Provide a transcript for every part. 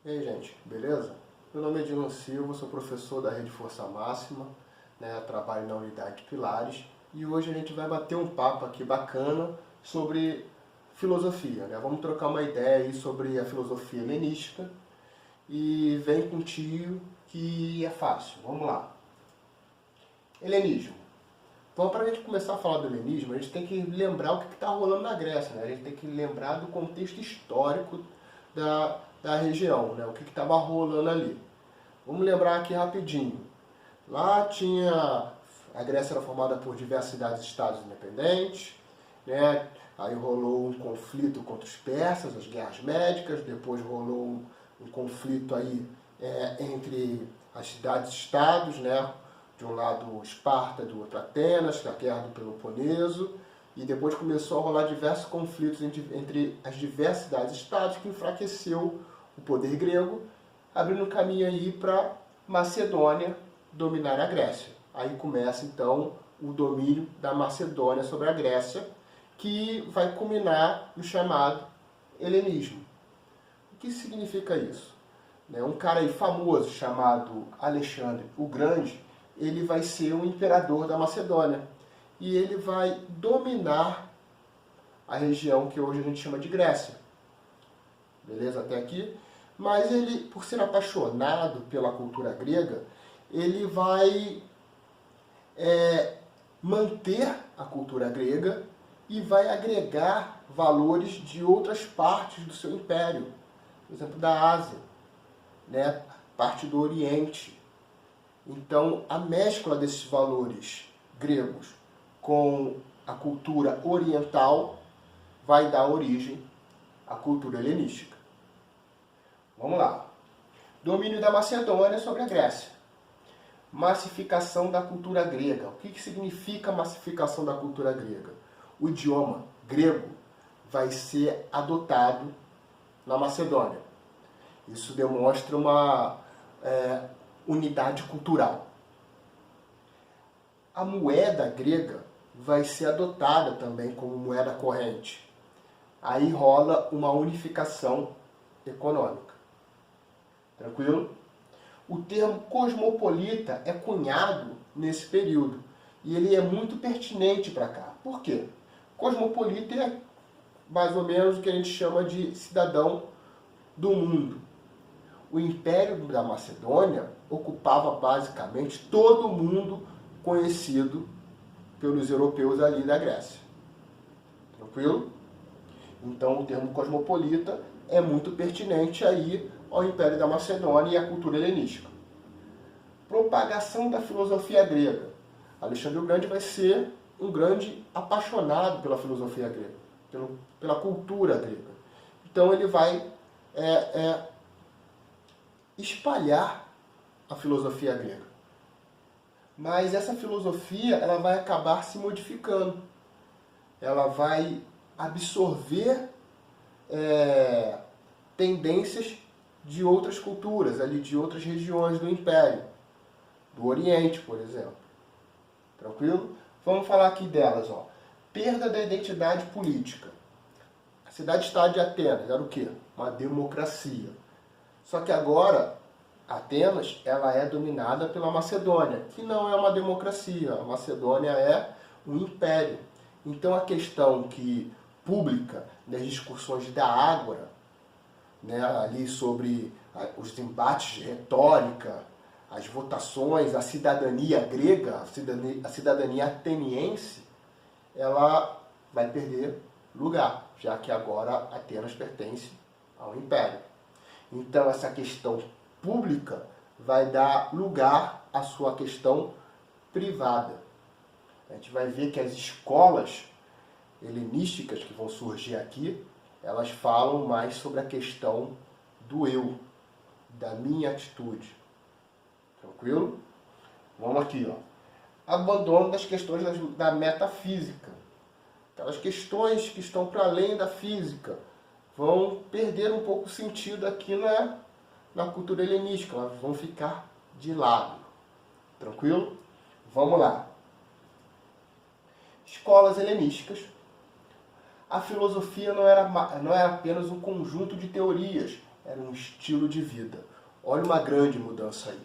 E aí, gente, beleza? Meu nome é Dylan Silva, sou professor da Rede Força Máxima, trabalho na unidade Pilares, e hoje a gente vai bater um papo aqui bacana sobre filosofia, Vamos trocar uma ideia aí sobre a filosofia helenística e vem com um tio que é fácil. Vamos lá. Helenismo. Então, para a gente começar a falar do helenismo, a gente tem que lembrar o que está rolando na Grécia, A gente tem que lembrar do contexto histórico da região, O que estava rolando ali. Vamos lembrar aqui rapidinho. Lá a Grécia era formada por diversas cidades-estados independentes, Aí rolou um conflito contra os persas, as guerras médicas, depois rolou um conflito aí entre as cidades-estados, De um lado Esparta, do outro Atenas, que é a guerra do Peloponeso, e depois começou a rolar diversos conflitos entre as diversas cidades-estados, que enfraqueceu o poder grego, abrindo caminho aí para Macedônia dominar a Grécia. Aí começa então o domínio da Macedônia sobre a Grécia, que vai culminar no chamado helenismo. O que significa isso? Um cara aí famoso chamado Alexandre o Grande, ele vai ser o imperador da Macedônia e ele vai dominar a região que hoje a gente chama de Grécia. Beleza até aqui? Mas ele, por ser apaixonado pela cultura grega, ele vai manter a cultura grega e vai agregar valores de outras partes do seu império, por exemplo, da Ásia, parte do Oriente. Então, a mescla desses valores gregos com a cultura oriental vai dar origem à cultura helenística. Vamos lá. Domínio da Macedônia sobre a Grécia. Massificação da cultura grega. O que significa massificação da cultura grega? O idioma grego vai ser adotado na Macedônia. Isso demonstra uma unidade cultural. A moeda grega vai ser adotada também como moeda corrente. Aí rola uma unificação econômica. Tranquilo? O termo cosmopolita é cunhado nesse período e ele é muito pertinente para cá. Por quê? Cosmopolita é mais ou menos o que a gente chama de cidadão do mundo. O Império da Macedônia ocupava basicamente todo o mundo conhecido pelos europeus ali da Grécia. Tranquilo? Então o termo cosmopolita é muito pertinente aí ao Império da Macedônia e à cultura helenística. Propagação da filosofia grega. Alexandre o Grande vai ser um grande apaixonado pela filosofia grega, pela cultura grega. Então ele vai espalhar a filosofia grega. Mas essa filosofia ela vai acabar se modificando. Ela vai absorver tendências de outras culturas, ali de outras regiões do Império, do Oriente, por exemplo. Tranquilo? Vamos falar aqui delas. Perda da identidade política. A cidade-estado de Atenas era o quê? Uma democracia. Só que agora, Atenas ela é dominada pela Macedônia, que não é uma democracia. A Macedônia é um império. Então a questão pública das discussões da Ágora, ali sobre os embates de retórica, as votações, a cidadania grega, a cidadania ateniense, ela vai perder lugar, já que agora Atenas pertence ao império. Então essa questão pública vai dar lugar à sua questão privada. A gente vai ver que as escolas helenísticas que vão surgir aqui, elas falam mais sobre a questão do eu, da minha atitude. Tranquilo? Vamos aqui, Abandono das questões da metafísica. Aquelas questões que estão para além da física vão perder um pouco o sentido aqui na cultura helenística, elas vão ficar de lado. Tranquilo? Vamos lá. Escolas helenísticas. A filosofia não era apenas um conjunto de teorias, era um estilo de vida. Olha uma grande mudança aí.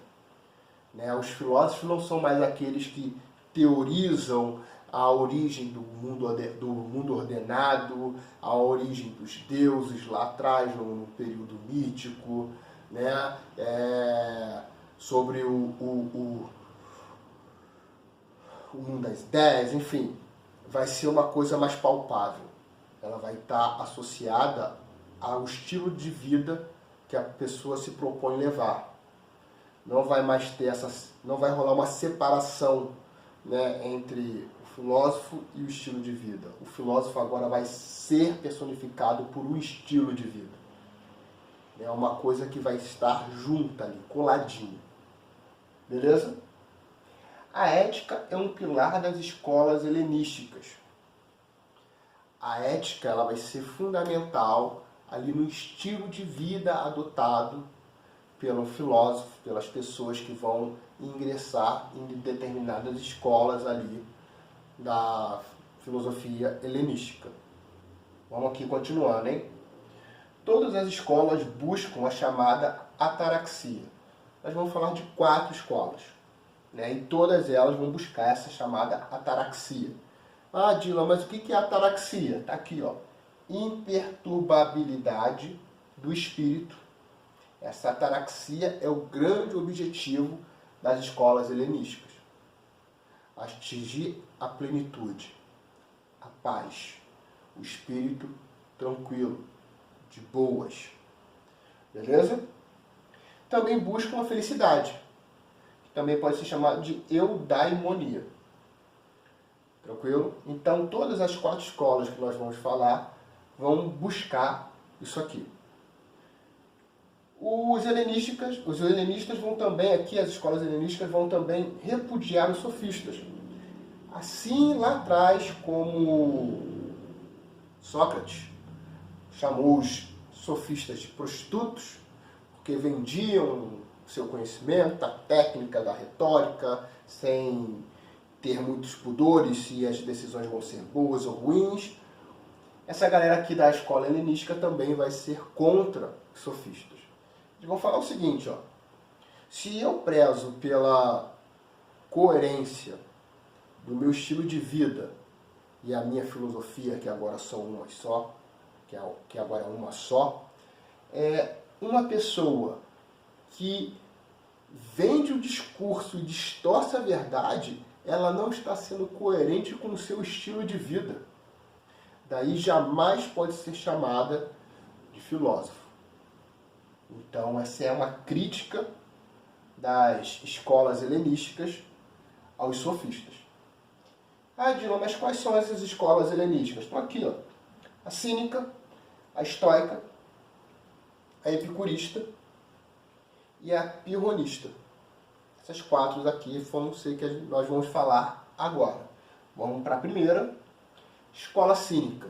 Né? Os filósofos não são mais aqueles que teorizam a origem do mundo ordenado, a origem dos deuses lá atrás, no período mítico, né? Sobre o mundo das ideias, enfim, vai ser uma coisa mais palpável. Ela vai estar associada ao estilo de vida que a pessoa se propõe levar. Não vai mais ter não vai rolar uma separação, né, entre o filósofo e o estilo de vida. O filósofo agora vai ser personificado por um estilo de vida. É uma coisa que vai estar junta ali, coladinho. Beleza? A ética é um pilar das escolas helenísticas. A ética ela vai ser fundamental ali no estilo de vida adotado pelo filósofo, pelas pessoas que vão ingressar em determinadas escolas ali da filosofia helenística. Vamos aqui continuando, hein? Todas as escolas buscam a chamada ataraxia. Nós vamos falar de 4 escolas, né? E todas elas vão buscar essa chamada ataraxia. Ah, Dylan, mas o que é ataraxia? Está aqui, ó. Imperturbabilidade do espírito. Essa ataraxia é o grande objetivo das escolas helenísticas. Atingir a plenitude, a paz, o espírito tranquilo, de boas. Beleza? Também buscam a felicidade, que também pode ser chamado de eudaimonia. Tranquilo? Então, todas as 4 escolas que nós vamos falar vão buscar isso aqui. Os helenistas vão também, aqui as escolas helenísticas vão também repudiar os sofistas. Assim, lá atrás, como Sócrates chamou os sofistas de prostitutos, porque vendiam seu conhecimento, a técnica da retórica, sem ter muitos pudores se as decisões vão ser boas ou ruins. Essa galera aqui da escola helenística também vai ser contra os sofistas. Eles vão falar o seguinte, ó. Se eu prezo pela coerência do meu estilo de vida e a minha filosofia, que agora são uma só, que agora é uma só, uma pessoa que vende o discurso e distorce a verdade, ela não está sendo coerente com o seu estilo de vida. Daí jamais pode ser chamada de filósofo. Então, essa é uma crítica das escolas helenísticas aos sofistas. Ah, Dylan, mas quais são essas escolas helenísticas? Estão aqui, ó. A cínica, a estoica, a epicurista e a pirronista. Essas 4 aqui vão ser que nós vamos falar agora. Vamos para a primeira, escola cínica.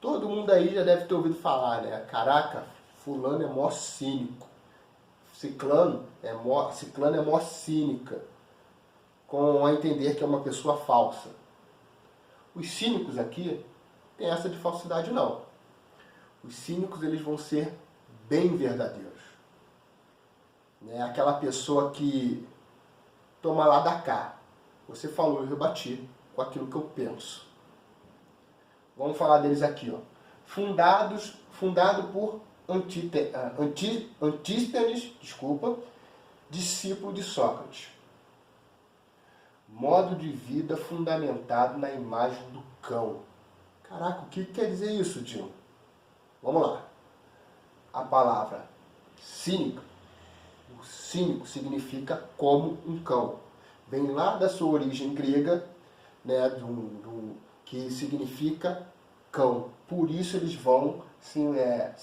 Todo mundo aí já deve ter ouvido falar, né? Caraca, fulano é mó cínico. Ciclano é mó cínica. Com a entender que é uma pessoa falsa. Os cínicos aqui tem essa de falsidade não. Os cínicos eles vão ser bem verdadeiros. Né? Aquela pessoa que toma lá da cá. Você falou, eu rebati com aquilo que eu penso. Vamos falar deles aqui, ó. Fundado por Antístenes, discípulo de Sócrates. Modo de vida fundamentado na imagem do cão. Caraca, o que quer dizer isso, Dylan? Vamos lá. A palavra cínico. O cínico significa como um cão. Vem lá da sua origem grega, né, que significa cão. Por isso eles vão se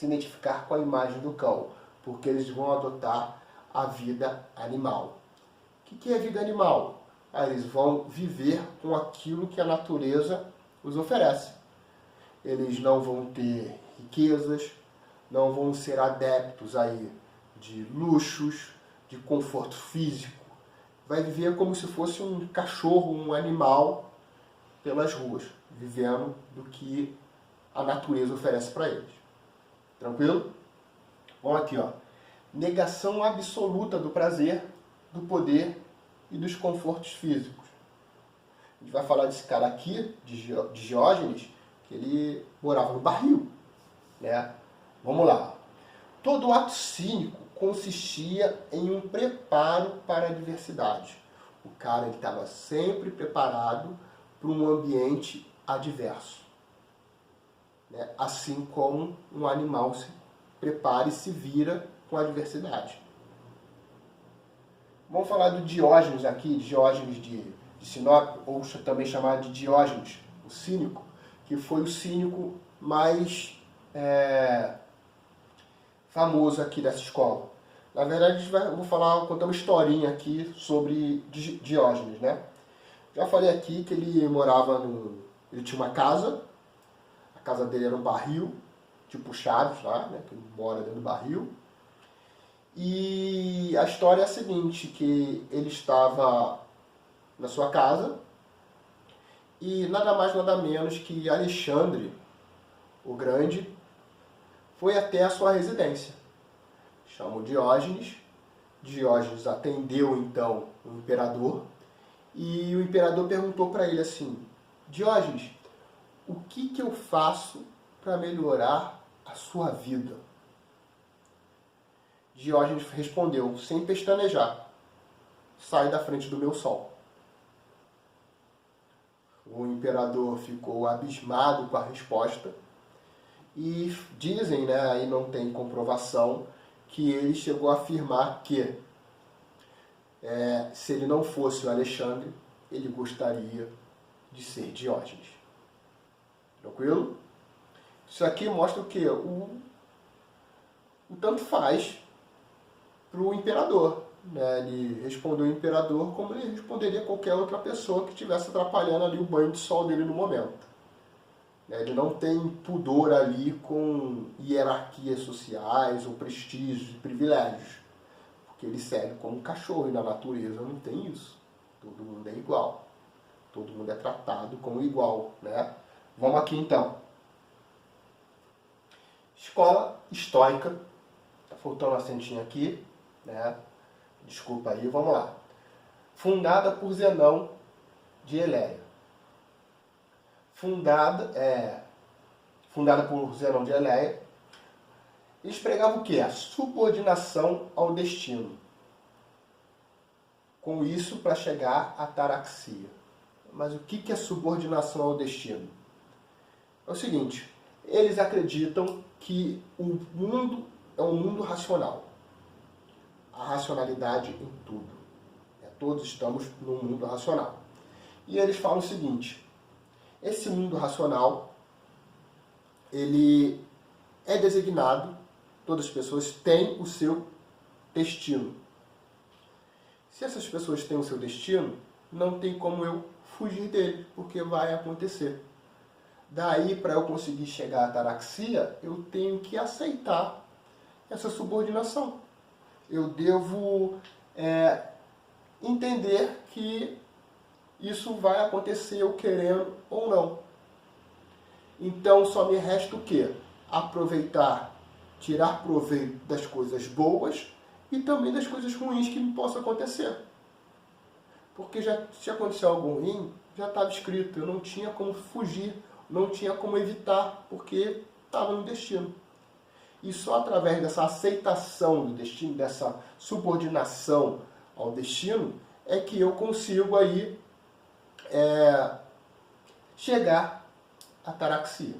identificar com a imagem do cão, porque eles vão adotar a vida animal. O que é vida animal? Eles vão viver com aquilo que a natureza os oferece. Eles não vão ter riquezas, não vão ser adeptos aí de luxos, de conforto físico. Vai viver como se fosse um cachorro, um animal pelas ruas, vivendo do que a natureza oferece para eles. Tranquilo? Bom, aqui, ó. Negação absoluta do prazer, do poder e dos confortos físicos. A gente vai falar desse cara aqui, de Diógenes, que ele morava no barril, né? Vamos lá. Todo ato cínico consistia em um preparo para a adversidade. O cara estava sempre preparado para um ambiente adverso, né? Assim como um animal se prepara e se vira com a adversidade. Vamos falar do Diógenes aqui, Diógenes de Sinop, ou também chamado de Diógenes, o cínico, que foi o cínico mais famoso aqui dessa escola. Na verdade, eu vou contar uma historinha aqui sobre Diógenes, né? Já falei aqui que ele morava ele tinha uma casa, a casa dele era um barril, tipo Chaves lá, né? Que ele mora dentro do barril. E a história é a seguinte, que ele estava na sua casa e nada mais nada menos que Alexandre o Grande foi até a sua residência. Chamou Diógenes. Diógenes atendeu então o imperador e o imperador perguntou para ele assim: Diógenes, o que eu faço para melhorar a sua vida? Diógenes respondeu, sem pestanejar: sai da frente do meu sol. O imperador ficou abismado com a resposta e dizem, né, aí não tem comprovação, que ele chegou a afirmar que se ele não fosse o Alexandre, ele gostaria de ser Diógenes. Tranquilo? Isso aqui mostra o quê? O tanto faz para o imperador, né? Ele respondeu ao imperador como ele responderia a qualquer outra pessoa que estivesse atrapalhando ali o banho de sol dele no momento. Ele não tem pudor ali com hierarquias sociais ou prestígios e privilégios, porque ele segue como um cachorro e na natureza não tem isso. Todo mundo é igual, todo mundo é tratado como igual, né? Vamos aqui então. Escola estoica, tá faltando um acentinho aqui, né? Desculpa aí, vamos lá. Fundada por Zenão de Eleia. Fundada por Zenão de Eleia, eles pregavam o quê? A subordinação ao destino. Com isso, para chegar à ataraxia. Mas o que é subordinação ao destino? É o seguinte, eles acreditam que o mundo é um mundo racional. A racionalidade em tudo. Todos estamos num mundo racional. E eles falam o seguinte: esse mundo racional, ele é designado, todas as pessoas têm o seu destino. Se essas pessoas têm o seu destino, não tem como eu fugir dele, porque vai acontecer. Daí, para eu conseguir chegar à ataraxia, eu tenho que aceitar essa subordinação. Eu devo entender que isso vai acontecer eu querendo ou não. Então só me resta o quê? Aproveitar, tirar proveito das coisas boas e também das coisas ruins que me possam acontecer. Porque se acontecer algo ruim, já estava escrito, eu não tinha como fugir, não tinha como evitar, porque estava no destino. E só através dessa aceitação do destino, dessa subordinação ao destino, é que eu consigo aí chegar à ataraxia.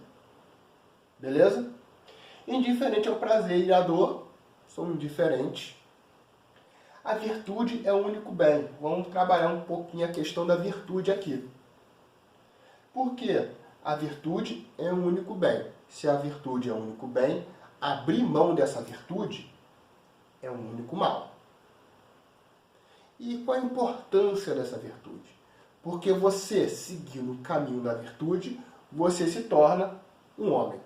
Beleza? Indiferente ao prazer e à dor, são indiferentes. A virtude é o único bem. Vamos trabalhar um pouquinho a questão da virtude aqui. Por quê? A virtude é o único bem. Se a virtude é o único bem, abrir mão dessa virtude é um único mal. E qual a importância dessa virtude? Porque você, seguindo o caminho da virtude, você se torna um homem.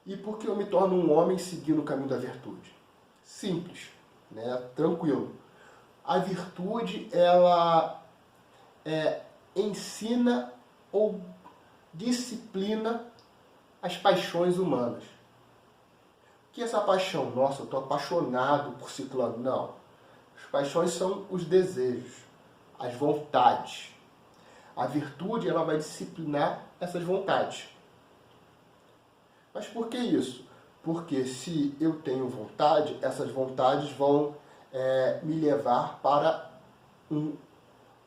E por que eu me torno um homem seguindo o caminho da virtude? Simples, né? Tranquilo. A virtude, ela ensina ou disciplina as paixões humanas. que é essa paixão? Nossa, eu estou apaixonado por ciclano. Não. As paixões são os desejos, as vontades. A virtude, ela vai disciplinar essas vontades. Mas por que isso? Porque se eu tenho vontade, essas vontades vão me levar para o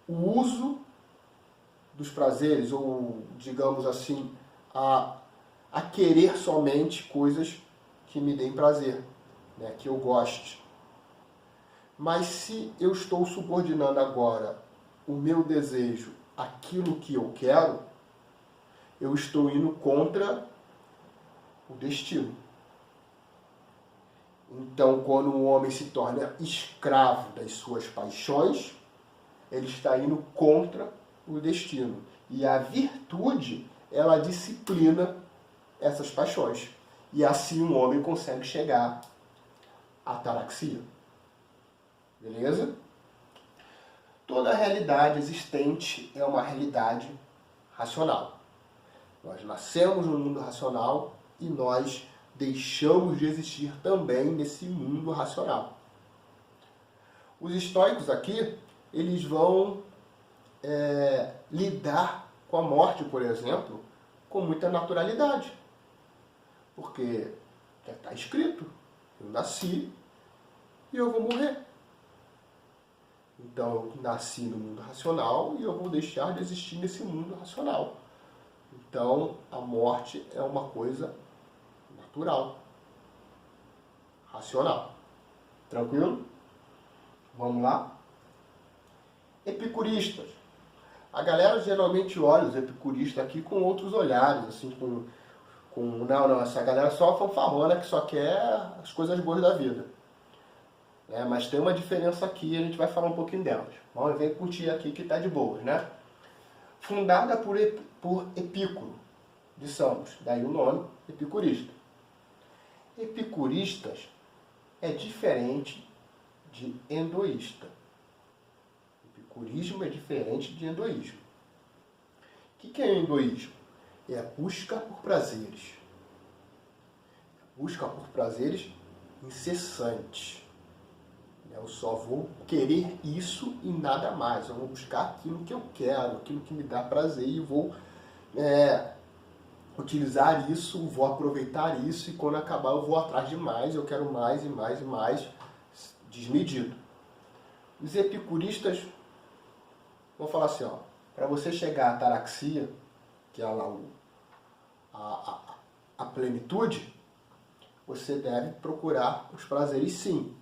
uso dos prazeres, ou, digamos assim, a querer somente coisas que me deem prazer, né, que eu goste. Mas se eu estou subordinando agora o meu desejo àquilo que eu quero, eu estou indo contra o destino. Então, quando um homem se torna escravo das suas paixões, ele está indo contra o destino. E a virtude, ela disciplina essas paixões. E assim um homem consegue chegar à ataraxia. Beleza? Toda a realidade existente é uma realidade racional. Nós nascemos no mundo racional e nós deixamos de existir também nesse mundo racional. Os estoicos aqui, eles vão lidar com a morte, por exemplo, com muita naturalidade. Porque já está escrito, eu nasci e eu vou morrer. Então eu nasci no mundo racional e eu vou deixar de existir nesse mundo racional. Então a morte é uma coisa natural, racional. Tranquilo? Vamos lá? Epicuristas. A galera geralmente olha os epicuristas aqui com outros olhares, assim, não, essa galera só fanfarrona que só quer as coisas boas da vida. Mas tem uma diferença aqui e a gente vai falar um pouquinho delas. Vamos ver curtir aqui que tá de boas, né? Fundada por Epicuro de Samos, daí o nome, epicurista. Epicuristas é diferente de endoísta. Epicurismo é diferente de endoísmo. O que é endoísmo? É a busca por prazeres. Busca por prazeres incessantes. Eu só vou querer isso e nada mais. Eu vou buscar aquilo que eu quero, aquilo que me dá prazer e vou utilizar isso, vou aproveitar isso e quando acabar eu vou atrás de mais, eu quero mais e mais e mais, desmedido. Os epicuristas vão falar assim, para você chegar à ataraxia, que é lá a plenitude, você deve procurar os prazeres sim.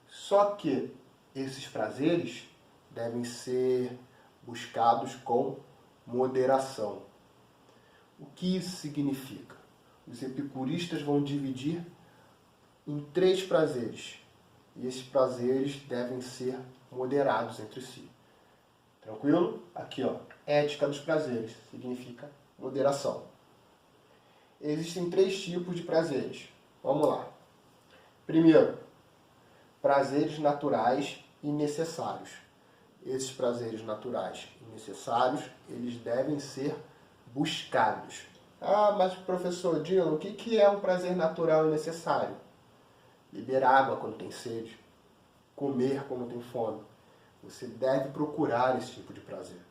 Só que esses prazeres devem ser buscados com moderação. O que isso significa? Os epicuristas vão dividir em 3 prazeres. E esses prazeres devem ser moderados entre si. Tranquilo? Aqui, ética dos prazeres, significa moderação. Existem 3 tipos de prazeres. Vamos lá. Primeiro, prazeres naturais e necessários. Esses prazeres naturais e necessários, eles devem ser buscados. Mas professor Dino, o que é um prazer natural e necessário? Beber água quando tem sede, comer quando tem fome. Você deve procurar esse tipo de prazer.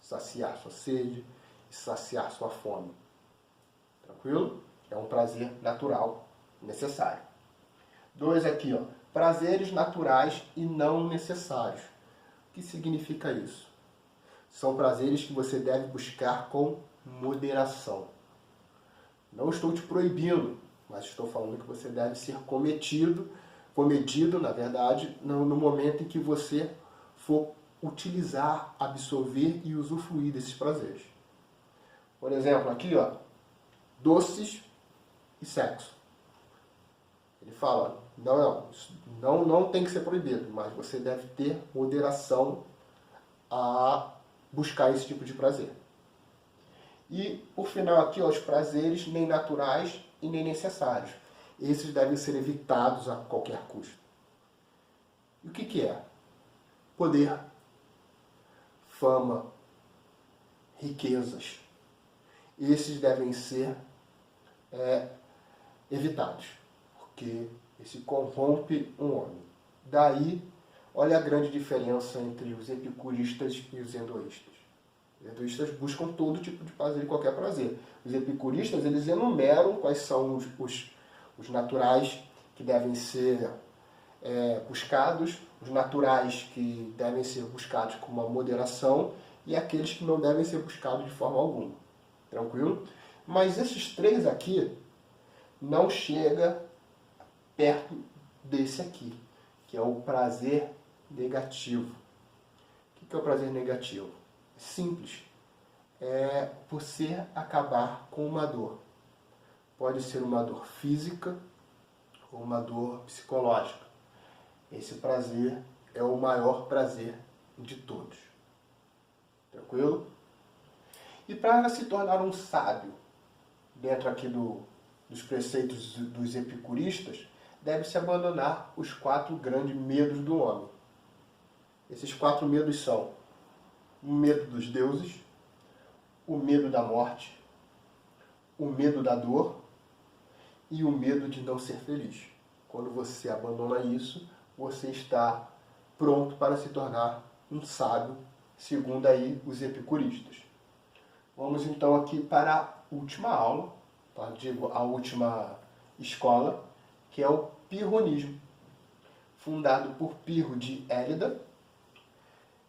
Saciar sua sede e saciar sua fome. Tranquilo? É um prazer natural e necessário. 2 aqui, prazeres naturais e não necessários. O que significa isso? São prazeres que você deve buscar com moderação. Não estou te proibindo, mas estou falando que você deve ser comedido, na verdade, no momento em que você for utilizar, absorver e usufruir desses prazeres. Por exemplo, aqui, doces e sexo. Ele fala, não tem que ser proibido, mas você deve ter moderação a buscar esse tipo de prazer. E, por final, aqui, os prazeres nem naturais e nem necessários. Esses devem ser evitados a qualquer custo. E o que é? Poder, fama, riquezas. Esses devem ser evitados. porque esse corrompe um homem. Daí, olha a grande diferença entre os epicuristas e os endoístas. Os endoístas buscam todo tipo de prazer e qualquer prazer. Os epicuristas, eles enumeram quais são os naturais que devem ser buscados, os naturais que devem ser buscados com uma moderação e aqueles que não devem ser buscados de forma alguma. Tranquilo? Mas esses três aqui não chega perto desse aqui, que é o prazer negativo. O que é o prazer negativo? Simples. É você acabar com uma dor. Pode ser uma dor física ou uma dor psicológica. Esse prazer é o maior prazer de todos. Tranquilo? E para se tornar um sábio, dentro aqui dos preceitos dos epicuristas, deve-se abandonar os 4 grandes medos do homem. Esses 4 medos são o medo dos deuses, o medo da morte, o medo da dor e o medo de não ser feliz. Quando você abandona isso, você está pronto para se tornar um sábio, segundo aí os epicuristas. Vamos então aqui para a última aula, tá? Digo, a última escola, que é o pirronismo. Fundado por Pirro de Élida,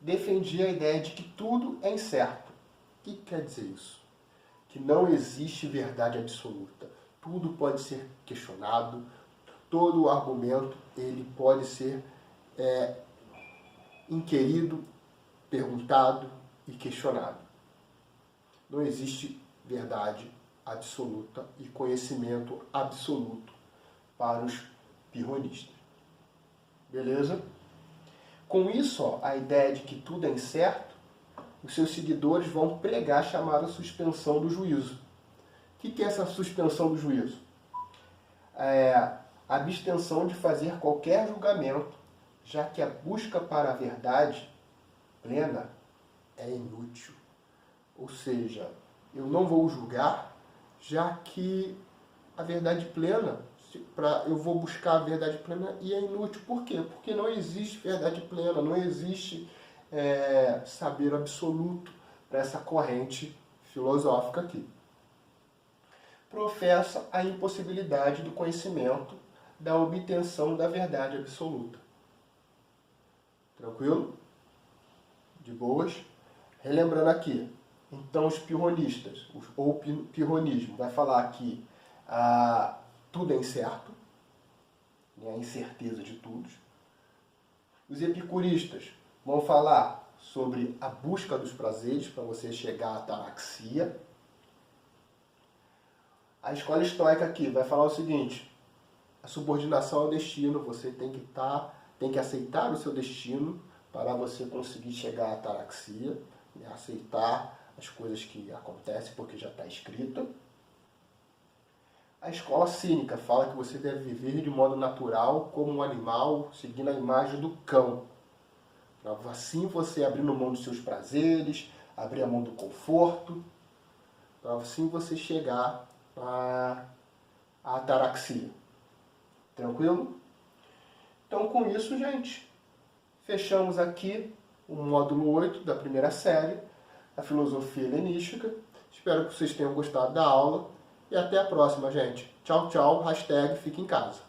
defendia a ideia de que tudo é incerto. O que quer dizer isso? Que não existe verdade absoluta. Tudo pode ser questionado, todo o argumento ele pode ser inquirido, perguntado e questionado. Não existe verdade absoluta e conhecimento absoluto para os pirronistas. Beleza? Com isso, ó, a ideia de que tudo é incerto, os seus seguidores vão pregar a chamada suspensão do juízo. O que é essa suspensão do juízo? A abstenção de fazer qualquer julgamento, já que a busca para a verdade plena é inútil. Ou seja, eu não vou julgar, já que a verdade plena, eu vou buscar a verdade plena e é inútil. Por quê? Porque não existe verdade plena, não existe saber absoluto para essa corrente filosófica aqui. Professa a impossibilidade do conhecimento da obtenção da verdade absoluta. Tranquilo? De boas? Relembrando aqui, então os pirronistas, ou pirronismo, vai falar que tudo é incerto, né, a incerteza de tudo. Os epicuristas vão falar sobre a busca dos prazeres para você chegar à ataraxia. A escola estoica aqui vai falar o seguinte: a subordinação ao destino, você tem que aceitar o seu destino para você conseguir chegar à ataraxia, né, aceitar as coisas que acontecem porque já está escrita. A escola cínica fala que você deve viver de modo natural como um animal, seguindo a imagem do cão. Assim você abrindo mão dos seus prazeres, abrir a mão do conforto, para assim você chegar à ataraxia. Tranquilo? Então, com isso, gente, fechamos aqui o módulo 8 da primeira série, a filosofia helenística. Espero que vocês tenham gostado da aula e até a próxima, gente. Tchau, tchau. Hashtag fique em casa.